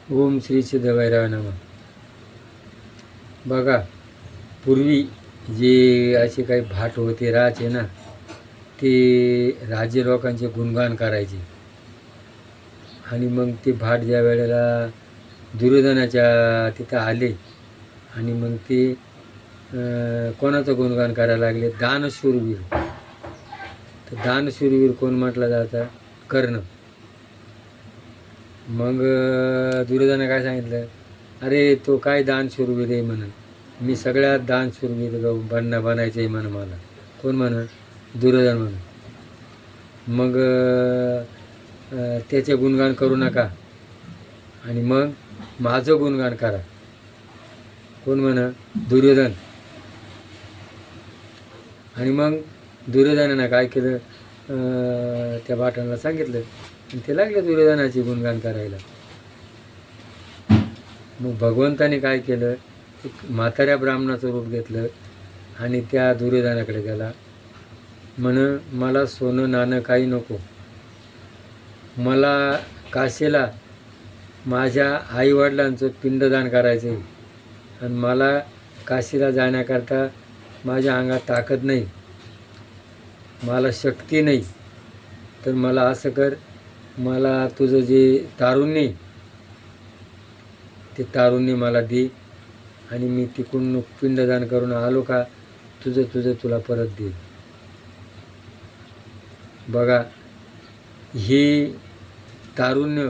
ओम श्री सिद्धभैरवाय नमः. बघा, पूर्वी जे असे काही भाट होते राहायचे ना, ते राजे लोकांचे गुणगान करायचे. आणि मग ते भाट ज्या वेळेला दुर्योधनाच्या तिथं आले आणि मग ते कोणाचं गुणगान करायला लागले? दानशूरवीर. तर दानशूरवीर कोण म्हटलं जातं? कर्ण. मग दुर्योधना काय सांगितलं? अरे तो काय दानशूरवीर आहे म्हणून, मी सगळ्यात दानशूरवीर बनायचं आहे म्हणून मला. कोण म्हणून? दुर्योधन म्हणून. मग त्याचे गुणगान करू नका आणि मग माझं गुणगान करा. कोण म्हण? दुर्योधन. आणि मग दुर्योधनानं काय केलं? त्या भाटांना सांगितलं आणि ते लागले दुर्योधनाचे गुणगान करायला. मग भगवंताने काय केलं? एक म्हाताऱ्या ब्राह्मणाचं रूप घेतलं आणि त्या दुर्योधनाकडे गेला. म्हण, मला सोनं नाणं काही नको, मला काशीला माझ्या आईवडिलांचं पिंडदान करायचं आहे आणि मला काशीला जाण्याकरता माझ्या अंगात ताकद नाही, मला शक्ती नाही. तर मला असं कर, मला तुझं जे तारुण्य ते तारुण्य मला दे आणि मी तिकडून पिंडदान करून आलो का तुझं तुला परत दे. बघा, हे तारुण्य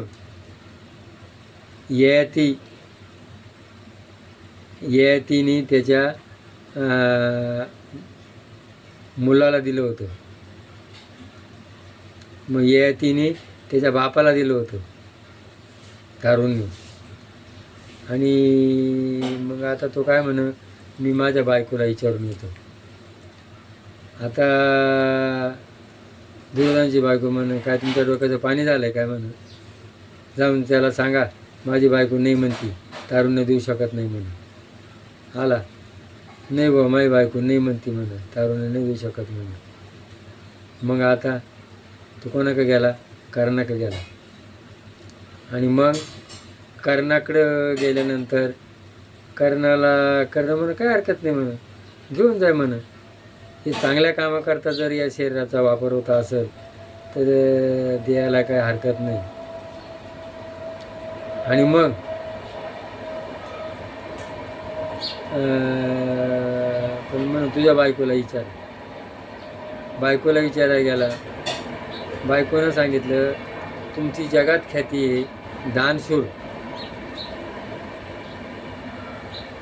ययातीने त्याच्या मुलाला दिलं होतं. मग ययातीने त्याच्या बापाला दिलं होतं तारुण्य. आणि मग आता तो काय म्हण, मी माझ्या बायकोला विचारून येतो. आता दुर्योधनाची बायको म्हण, काय तुमच्या डोक्याचं पाणी झालं आहे काय म्हण, जाऊन त्याला सांगा माझी बायको नाही म्हणती, तारुण्य देऊ शकत नाही म्हणून. आला, नाही बा माझी बायको नाही म्हणती म्हणून, तारुण्य नाही देऊ शकत म्हणून. मग आता तो कोणाकडे गेला? कर्णाकडे गेला. आणि मग कर्णाकडं गेल्यानंतर कर्ण म्हणून काय हरकत नाही म्हणून, घेऊन जाय म्हणून. हे चांगल्या कामाकरता जर या शरीराचा वापर होता असेल तर द्यायला काय हरकत नाही. आणि मग पण म्हणून तुझ्या बायकोला विचार. बायकोला विचारायला गेला. बायकोनं सांगितलं, तुमची जगात ख्याती आहे दानशूर,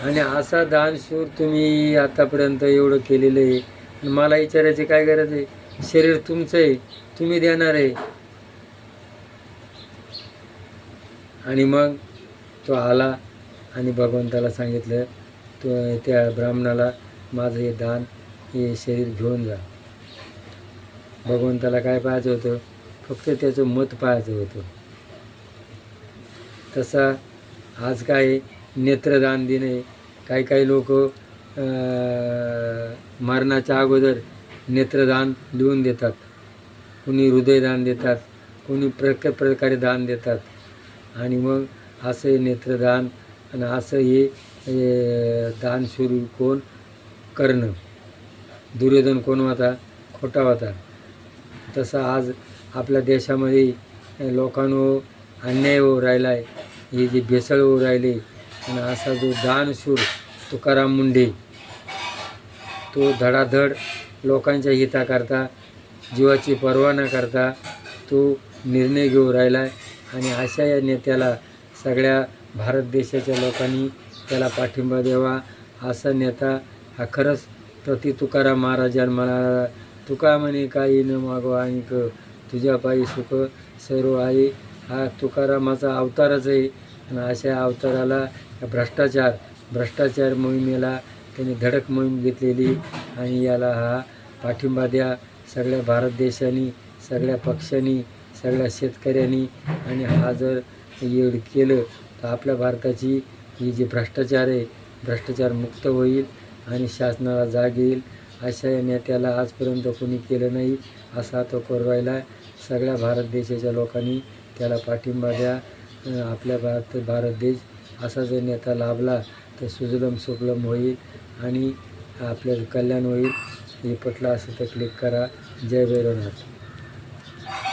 आणि असा दानशूर तुम्ही आतापर्यंत एवढं केलेलं आहे, मला विचारायची काय गरज आहे? शरीर तुमचं आहे, तुम्ही देणार आहे. आणि मग तो आला आणि भगवंताला सांगितलं, तो त्या ब्राह्मणाला माझं हे दान, हे शरीर घेऊन जा. भगवंताला काय पाहायचं होतं? फक्त त्याचं मत पाहायचं होतं. तसा आज काय नेत्रदान देणे, काही लोक मरणाच्या अगोदर नेत्रदान लिहून देतात, कोणी हृदयदान देतात, कोणी प्रकारे दान देतात. आणि मग असं हे नेत्रदान आणि असं हे दान सुरू कोण? कर्ण. दुर्योधन कोण होता? खोटा होता. तसं आज आपल्या देशामध्ये लोकांवर अन्याय होऊ राहिला आहे, हे जे भेसळ होऊ राहिले. आणि असा जो दानशूर तुकाराम मुंढे, तो धडाधड लोकांच्या हिताकरता, जीवाची पर्वा न करता तो निर्णय घेऊ राहिला आहे. आणि अशा या नेत्याला सगळ्या भारत देशाच्या लोकांनी त्याला पाठिंबा द्यावा. असा नेता हा खरंच प्रति तुकाराम महाराजांना म्हणाला, तुका म्हणे काही न मागो आणि तुझ्या पायी सुख सर्व आहे. हा तुकारामाचा अवतारच आहे. आणि अशा अवताराला भ्रष्टाचार मोहिमेला त्याने धडक मोहीम घेतलेली. आणि याला हा पाठिंबा द्या सगळ्या भारत देशाने, सगळ्या पक्षांनी, सगळ्या शेतकऱ्यांनी. आणि हा जर एवढं केलं तर आपल्या भारताची ही जी भ्रष्टाचार आहे, भ्रष्टाचार मुक्त होईल आणि शासनाला जाग येईल. अशा या नेत्याला आजपर्यंत कोणी केलं नाही, असा तो करू राहिला. सगळ्या भारत देशाच्या लोकांनी त्याला पाठिंबा द्या. आपल्या भारत देश असा जर नेता लाभला तर सुजलम सुफलम होईल आणि आपलं कल्याण होईल. हे पटलं असेल तर क्लिक करा. जय भैरवनाथ.